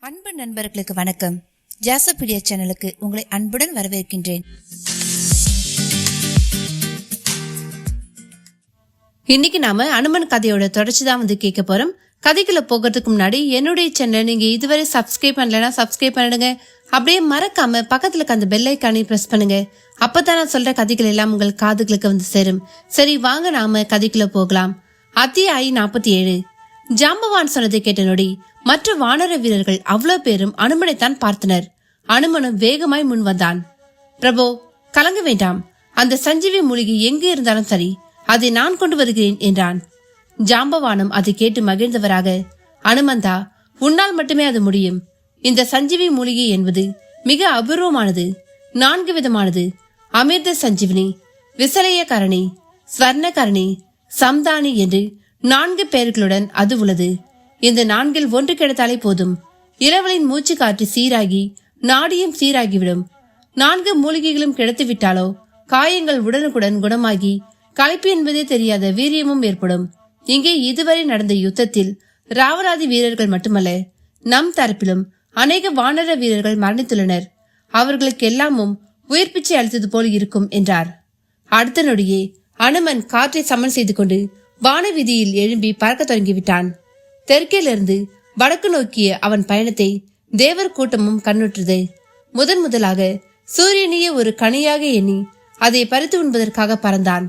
அன்பு நண்பர்களுக்கு வணக்கம். ஜாசபீடியா சேனலுக்கு உங்களை அன்புடன் வரவேற்கின்றேன். இன்னைக்கு நாம அனுமன் கதையோட தொடர்ச்சி தான் கேட்க போறோம். கதைக்குள்ள போகிறதுக்கு முன்னாடி என்னுடைய சேனலை நீங்க இதுவரை சப்ஸ்கிரைப் பண்ணலன்னா சப்ஸ்கிரைப் பண்ணிடுங்க. அப்படியே மறக்காம பக்கத்துல இருக்க அந்த பெல் ஐக்கானை பிரஸ் பண்ணுங்க. அப்பதான் நான் சொல்ற கதைகள் எல்லாம் உங்கள் காதுகளுக்கு வந்து சேரும். சரி, வாங்க நாம கதைக்குள்ள போகலாம். அத்தியாயம் 47. ஜாம்பவான் சொன்னதை கேட்ட நொடி மற்ற வானர வீரர்கள் அவ்வளவு பேரும் அனுமனைத்தான் பார்த்தனர். அனுமனும் வேகமாய் முன் வந்தான். பிரபு, கலங்க வேண்டாம். அந்த சஞ்சீவி மூலிகை எங்கு இருந்தாலும் சரி, அதை நான் கொண்டு வருகிறேன் என்றான். ஜாம்பவானும் அதை கேட்டு மகிழ்ந்தவராக, அனுமந்தா, உன்னால் மட்டுமே அது முடியும். இந்த சஞ்சீவி மூலிகை என்பது மிக அபூர்வமானது, 4 விதமானது. அமிர்த சஞ்சீவினி, விசலைய கரணி, ஸ்வர்ண கரணி, சம்தானி என்று 4 பெயர்களுடன் அது உள்ளது. இந்த 4இல் ஒன்று கிடைத்தாலே போதும். இரவலின் மூச்சு காற்று சீராகி நாடியும் சீராகிவிடும். 4 மூலிகைகளும் கிடைத்துவிட்டாலோ காயங்கள் உடனுக்குடன் குணமாகி களைப்பு என்பதே தெரியாத வீரியமும் ஏற்படும். இங்கே இதுவரை நடந்த யுத்தத்தில் ராவராதி வீரர்கள் மட்டுமல்ல, நம் தரப்பிலும் அநேக வானர வீரர்கள் மரணித்துள்ளனர். அவர்களுக்கு எல்லாமும் உயிர் பிச்சை அளித்தது போல் இருக்கும் என்றார். அடுத்த நொடியே அனுமன் காற்றை சமன் செய்து கொண்டு வானவீதியில் எழும்பி பறக்க தொடங்கிவிட்டான். தெற்கிலிருந்து வடக்கு நோக்கிய அவன் பயணத்தை தேவர் கூட்டமும் கண்ணுற்றது. முதலாக சூரியனையே ஒரு கனியாக எண்ணி அதை பறித்து உண்பதற்காக பறந்தான்.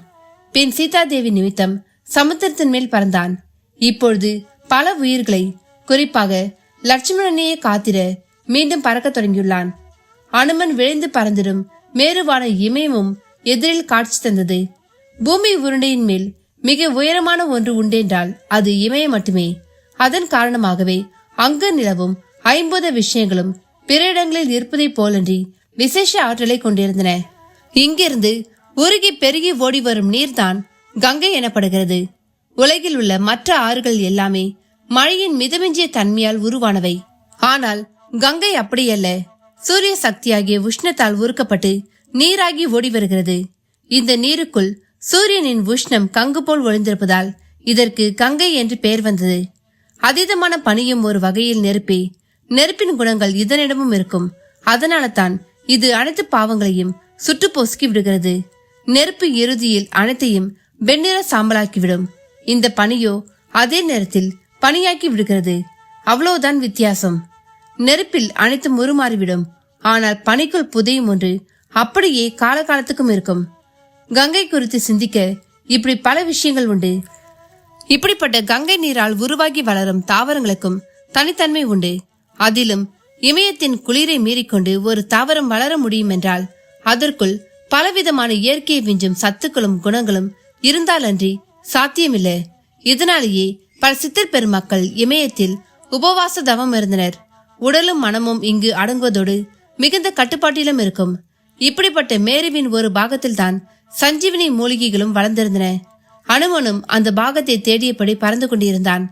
பின் சீதாதேவி நிமித்தம் சமுத்திரத்தின் மேல் பறந்தான். இப்பொழுது பல உயிர்களை, குறிப்பாக லட்சுமணனையே காத்திர மீண்டும் பறக்க தொடங்கியுள்ளான். அனுமன் விளைந்து பறந்திடும் மேருவான இமயமும் எதிரில் காட்சி தந்தது. பூமி உருண்டையின் மேல் மிக உயரமான ஒன்று உண்டென்றால் அது இமயம் மட்டுமே. அதன் காரணமாகவே அங்கு நிலவும் 50 விஷயங்களும் பிற இடங்களில் இருப்பதை போலன்றி விசேஷ ஆற்றலை கொண்டிருந்தன. இங்கிருந்து உருகி பெருகி ஓடி வரும் நீர்தான் கங்கை எனப்படுகிறது. உலகில் உள்ள மற்ற ஆறுகள் எல்லாமே மழையின் மிதமிஞ்சிய தன்மையால் உருவானவை. ஆனால் கங்கை அப்படியல்ல. சூரிய சக்தியாகிய உஷ்ணத்தால் உருக்கப்பட்டு நீராகி ஓடி வருகிறது. இந்த நீருக்குள் சூரியனின் உஷ்ணம் கங்கு போல் ஒளிந்திருப்பதால் இதற்கு கங்கை என்று பெயர் வந்தது. அதீதமான பனியும் ஒரு வகையில் நெருப்பே. நெருப்பின் குணங்கள் இதனிடமும் இருக்கும். அதனால தான் இது அனைத்து பாவங்களையும் சுட்டு பொசுக்கி விடுகிறது. நெருப்பு இறுதியில் அனைத்தையும் வெண்ணிற சாம்பலாக்கிவிடும். இந்த பனியோ அதே நேரத்தில் பனியாக்கி விடுகிறது. அவ்வளவுதான் வித்தியாசம். நெருப்பில் அனைத்தும் உருமாறிவிடும். ஆனால் பனிக்குள் புதையும் ஒன்று அப்படியே காலகாலத்துக்கும் இருக்கும். கங்கை குறித்து சிந்திக்க இப்படி பல விஷயங்கள் உண்டு. இப்படிப்பட்ட கங்கை நீரால் உருவாகி வளரும் தாவரங்களுக்கும் தனித்தன்மை உண்டு. அதிலும் இமயத்தின் குளிரை மீறிக்கொண்டு ஒரு தாவரம் வளர முடியும் என்றால் அதற்குள் பலவிதமான இயற்கையை விஞ்சும் சத்துக்களும் குணங்களும் இருந்தாலன்றி சாத்தியமில்லை. இதனாலேயே பல சித்தர் பெருமக்கள் இமயத்தில் உபவாச தவம் இருந்தனர். உடலும் மனமும் இங்கு அடங்குவதோடு மிகுந்த கட்டுப்பாட்டிலும் இருக்கும். இப்படிப்பட்ட மேருவின் ஒரு பாகத்தில் தான் சஞ்சீவினி மூலிகைகளும் வளர்ந்திருந்தன. அனுமனும் அந்த பாகத்தை தேடியபடி பறந்து கொண்டிருந்தான்.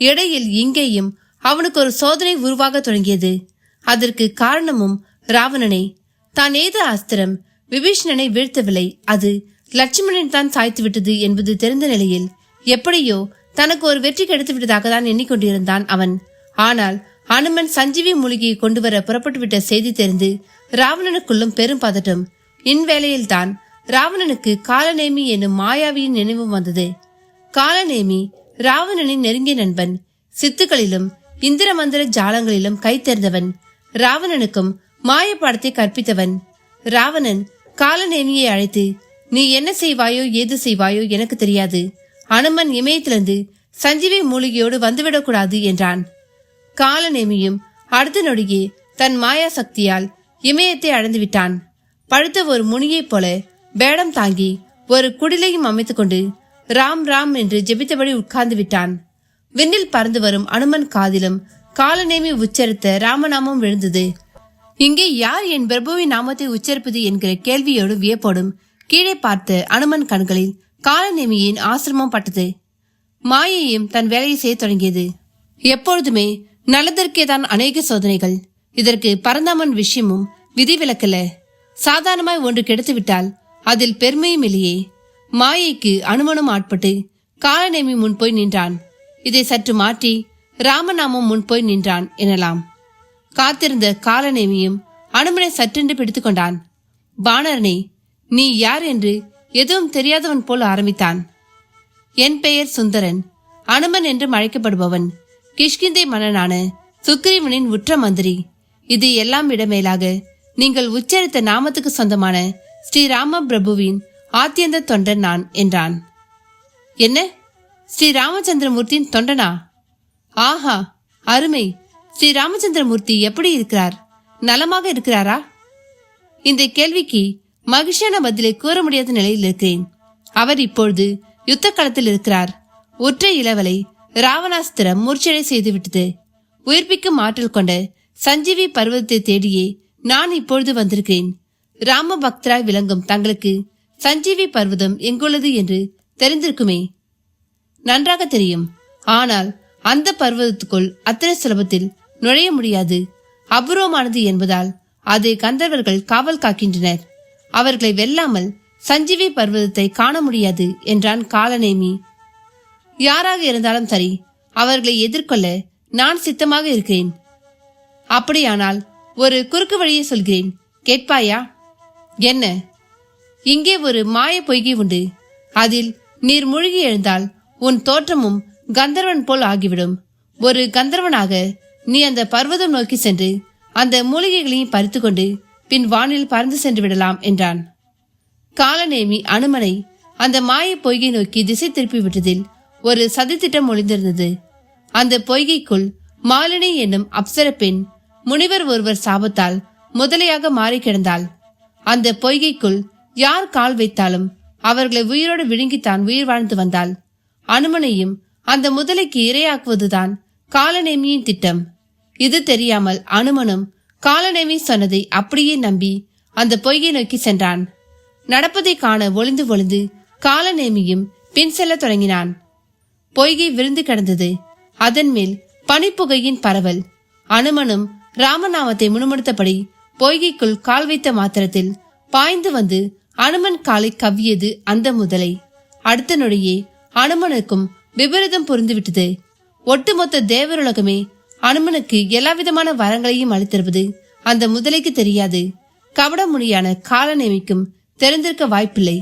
இடையில் இங்கேயும் அவனுக்கு ஒரு சோதனை உருவாக தொடங்கியது. அதற்கு காரணமும் ராவணனே. தான் எய்த அஸ்திரம் விபீஷணனை வீழ்த்தவில்லை, அது லட்சுமணன் தான் சாய்த்து விட்டது என்பது தெரிந்த நிலையில் எப்படியோ தனக்கு ஒரு வெற்றி கிடைத்து விட்டதாக தான் எண்ணிக்கொண்டிருந்தான் அவன். ஆனால் அனுமன் சஞ்சீவி மூலிகையை கொண்டு வர புறப்பட்டு விட்ட செய்தி தெரிந்து ராவணனுக்குள்ளும் பெரும் பதட்டம். இன்வேளையில் தான் ராவணனுக்கு காலநேமி என்னும் மாயாவியின் நினைவும் வந்தது. காலநேமி ராவணனின் நெருங்கிய நண்பன். சித்துக்களிலும் இந்திர மந்திர ஜாலங்களிலும் கை தேர்ந்தவன். ராவணனுக்கும் மாயப்பாடத்தை கற்பித்தவன். ராவணன் காலநேமியை அழைத்து, நீ என்ன செய்வாயோ ஏது செய்வாயோ எனக்கு தெரியாது. அனுமன் இமயத்திலிருந்து சஞ்சீவி மூலிகையோடு வந்துவிடக்கூடாது என்றான். காலநேமியும் அடுத்த நொடியே தன் மாயா சக்தியால் இமயத்தை அடைந்து விட்டான். பழுத்த ஒரு முனியைப் போல வேடம் தாங்கி ஒரு குடிலையும் அமைத்துக் கொண்டு ராம் ராம் என்று ஜெபித்தபடி உட்கார்ந்து விட்டான். விண்ணில் பறந்து வரும் அனுமன் காதிலும் காலநேமி உச்சரித்த ராமநாமம் விழுந்தது. இங்கே யார் என் பிரபுவின் நாமத்தை உச்சரிப்பது என்கிற கேள்வியோடு வியப்போடும் கீழே பார்த்த அனுமன் கண்களில் காலநேமியின் ஆசிரமம் பட்டது. மாயையும் தன் வேலையை செய்ய தொடங்கியது. எப்பொழுதுமே நல்லதற்கே தான் அநேக சோதனைகள். இதற்கு பரந்தாமன் விஷயமும் விதிவிலக்கல்ல. சாதாரணமாய் ஒன்று கெடுத்துவிட்டால் அதில் பெருமையும் இல்லையே. மாயைக்கு அனுமனும் ஆட்பட்டு காலநேமி முன் போய் நின்றான். இதை சற்று மாற்றி ராமநாமம் முன் போய் நின்றான் எனலாம். காத்திருந்த காலநேமியும் அனுமனை சற்றென்று பிடித்து கொண்டான். வானரனே, நீ யார் என்று எதுவும் தெரியாதவன் போல் ஆரம்பித்தான். என் பெயர் சுந்தரன், அனுமன் என்று அழைக்கப்படுபவன். கிஷ்கிந்தை மன்னனான சுக்ரீவனின் உற்ற மந்திரி. இது எல்லாம் இடமேலாக நீங்கள் உச்சரித்த நாமத்துக்கு சொந்தமான ஸ்ரீராம பிரபுவின் ஆத்தியந்த தொண்டன் நான் என்றான். என்ன, ஸ்ரீ ராமச்சந்திரமூர்த்தியின் தொண்டனா? ஆஹா, அருமை. ஸ்ரீ ராமச்சந்திரமூர்த்தி எப்படி இருக்கிறார்? நலமாக இருக்கிறாரா? இந்த கேள்விக்கு மகிழ்ச்சியான பதிலை கூற முடியாத நிலையில் இருக்கிறேன். அவர் இப்பொழுது யுத்த களத்தில் இருக்கிறார். ஒற்றை இளவலை ராவணாஸ்திரம் மூர்ச்சடை செய்துவிட்டது. உயிர்ப்பிக்கும் ஆற்றல் கொண்ட சஞ்சீவி பர்வதத்தை தேடியே நான் இப்பொழுது வந்திருக்கிறேன். ராம பக்தராய் விளங்கும் தங்களுக்கு சஞ்சீவி பர்வதம் எங்குள்ளது என்று தெரிந்திருக்குமே? நன்றாக தெரியும். ஆனால் அந்த பர்வதத்துக்குள் அத்தனை சுலபத்தில் நுழைய முடியாது. அபூர்வமானது என்பதால் அதை கந்தர்வர்கள் காவல் காக்கின்றனர். அவர்களை வெல்லாமல் சஞ்சீவி பர்வதத்தை காண முடியாது என்றான் காலநேமி. யாராக இருந்தாலும் சரி, அவர்களை எதிர்கொள்ள நான் சித்தமாக இருக்கிறேன். அப்படியானால் ஒரு குறுக்கு வழியை சொல்கிறேன், கேட்பாயா? என்ன? இங்கே ஒரு மாய பொய்கை உண்டு. அதில் நீர் மூழ்கி எழுந்தால் உன் தோற்றமும் கந்தர்வன் போல் ஆகிவிடும். ஒரு கந்தர்வனாக நீ அந்த பர்வதம் நோக்கி சென்று அந்த மூலிகைகளையும் பறித்து கொண்டு பின் வானில் பறந்து சென்று விடலாம் என்றான். காலநேமி அனுமனை அந்த மாய பொய்கை நோக்கி திசை திருப்பி விட்டதில் ஒரு சதித்திட்டம் ஒளிந்திருந்தது. அந்த பொய்கைக்குள் மாலினி என்னும் அப்சர பெண் முனிவர் ஒருவர் சாபத்தால் முதலையாக மாறி கிடந்தாள். அந்த பொய்கைக்குள் யார் கால் வைத்தாலும் அவர்களை உயிரோடு விழுங்கித்தான் உயிர் வாழ்ந்து வந்தாள். அனுமனையும் அந்த முதலைக்கு இரையாக்குவதுதான் காலநேமியின் திட்டம். இது தெரியாமல் அனுமனும் காலநேமி சொன்னதை அப்படியே நம்பி அந்த பொய்கை நோக்கி சென்றான். நடப்பதை காண ஒளிந்து ஒளிந்து காலநேமியும் பின் செல்ல தொடங்கினான். பொய்கை விருந்து கிடந்தது. அதன் மேல் பனிப்புகையின் பரவல். அனுமனும் ராமநாமத்தை முணுமுணுத்தபடி பொய்கைக்குள் கால் வைத்த மாத்திரத்தில் பாய்ந்து வந்து அனுமன் காலை கவ்வியது அந்த முதலை. அடுத்த நொடியே அனுமனுக்கும் விபரீதம் புரிந்துவிட்டது. ஒட்டுமொத்த தேவருலகமே அனுமனுக்கு எல்லாவிதமான வரங்களையும் அளித்திருப்பது அந்த முதலைக்கு தெரியாது. கபடமுனியான காலநேமிக்கும் தெரிந்திருக்க வாய்ப்பில்லை.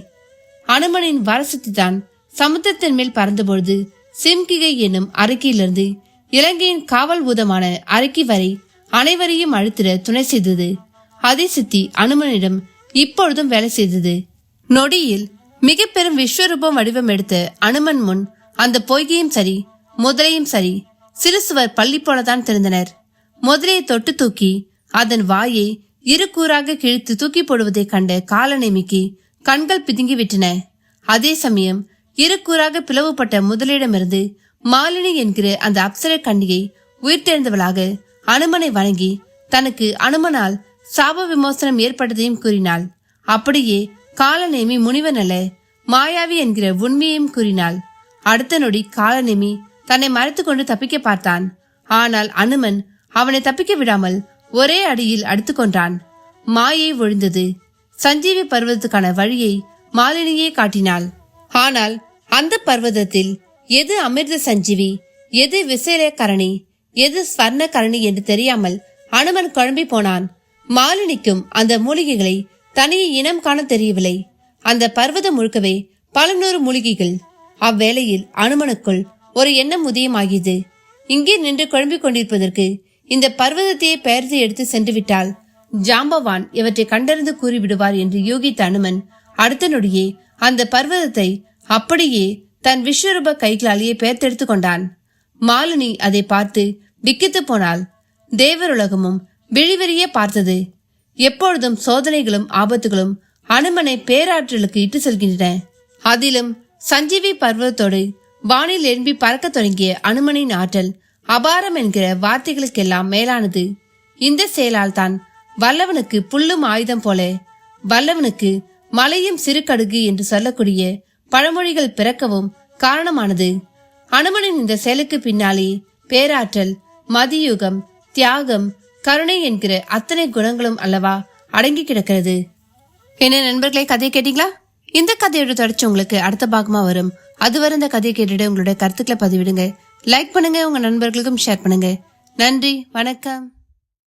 அனுமனின் வரசக்தி தான் சமுத்திரத்தின் மேல் பறந்தபொழுது சிம்கிகை என்னும் அரக்கியிலிருந்து இலங்கையின் காவல் பூதமான அரக்கி வரை அனைவரையும் அழுத்திட துணை செய்தது. அதே சித்தி அனுமனிடம் இப்பொழுதும் வேலை செய்தது. நொடியில் மிக பெரும் விஸ்வரூபம் வடிவம் எடுத்த அனுமன் முன் அந்த பொய்கையும் சரி முதலையும் சரி சிறு சுவர் பள்ளி போலதான் திறந்தனர். முதலையை தொட்டு தூக்கி அதன் வாயை இரு கூறாக கிழித்து தூக்கி போடுவதை கண்ட காலநேமிக்கு கண்கள் பிதுங்கி விட்டன. அதே சமயம் இரு கூறாக பிளவுபட்ட முதலிடமிருந்து மாலினி என்கிற அந்த அப்சர கன்னியை உயிர் தெரிந்தவளாக அனுமனை வணங்கி தனக்கு அனுமனால் சாப விமோசனம் ஏற்பட்டதையும் கூறினாள். அப்படியே காலநேமி முனிவன் அல்ல, மாயாவி என்கிற உண்மையையும் கூறினாள். அடுத்த நொடி காலநேமி தன்னை மறைத்து கொண்டு தப்பிக்க பார்த்தான். ஆனால் அனுமன் அவனை தப்பிக்க விடாமல் ஒரே அடியில் அடித்து கொண்டான். மாயை ஒழிந்தது. சஞ்சீவி பர்வதத்துக்கான வழியை மாலினியே காட்டினாள். ஆனால் அந்த பர்வதத்தில் எது அமிர்த சஞ்சீவி, எது விசேலகரணி, எது ஸ்வர்ண கரணி என்று தெரியாமல் அனுமன் குழம்பி போனான். மாலினிக்கும் அந்த மூலிகைகளை தனியே இனம் காண தெரியவில்லை. அந்த பர்வதம் முழுக்கவே பல நூறு மூலிகைகள். அவ்வேளையில் அனுமனுக்குள் ஒரு எண்ணம் உதயமாகியது. இங்கே நின்று குழம்பிக் கொண்டிருப்பதற்கு இந்த பர்வதத்தையே பெயர்த்து எடுத்து சென்று விட்டால் ஜாம்பவான் இவற்றை கண்டறிந்து கூறிவிடுவார் என்று யூகித்த அனுமன் அடுத்த நொடியே அந்த பர்வதத்தை அப்படியே தன் விஸ்வரூப கைகளாலேயே பெயர்த்தெடுத்து கொண்டான். மாலினி அதை பார்த்து விக்கித்து போனாள். தேவருலகமும் விழிவெறியே பார்த்தது. எப்பொழுதும் சோதனைகளும் ஆபத்துகளும் அனுமனை பேராற்றலுக்கு இட்டு செல்கின்றன. அதிலும் சஞ்சீவி பர்வதத்தோடு வானில் எழும்பி பறக்க தொடங்கிய அனுமனின் ஆற்றல் அபாரம் என்கிற வார்த்தைகளுக்கெல்லாம் மேலானது. இந்த செயலால் தான் வல்லவனுக்கு புல்லும் ஆயுதம் போல வல்லவனுக்கு மலையும் சிறு கடுகு என்று சொல்லக்கூடிய பழமொழிகள் பிறக்கவும் காரணமானது. அனுமனின் இந்த செயலுக்கு பின்னாலே பேராற்றல், மதியுகம், தியாகம், கருணை என்கிற அத்தனை குணங்களும் அல்லவா அடங்கி கிடக்கிறது. என்ன நண்பர்களை, கதையை கேட்டீங்களா? இந்த கதையோட தொடர்ச்சி உங்களுக்கு அடுத்த பாகமா வரும். அதுவரை இந்த கதையை கேட்டுட்டு உங்களுடைய கருத்துக்களை பதிவிடுங்க. லைக் பண்ணுங்க, உங்க நண்பர்களுக்கும் ஷேர் பண்ணுங்க. நன்றி, வணக்கம்.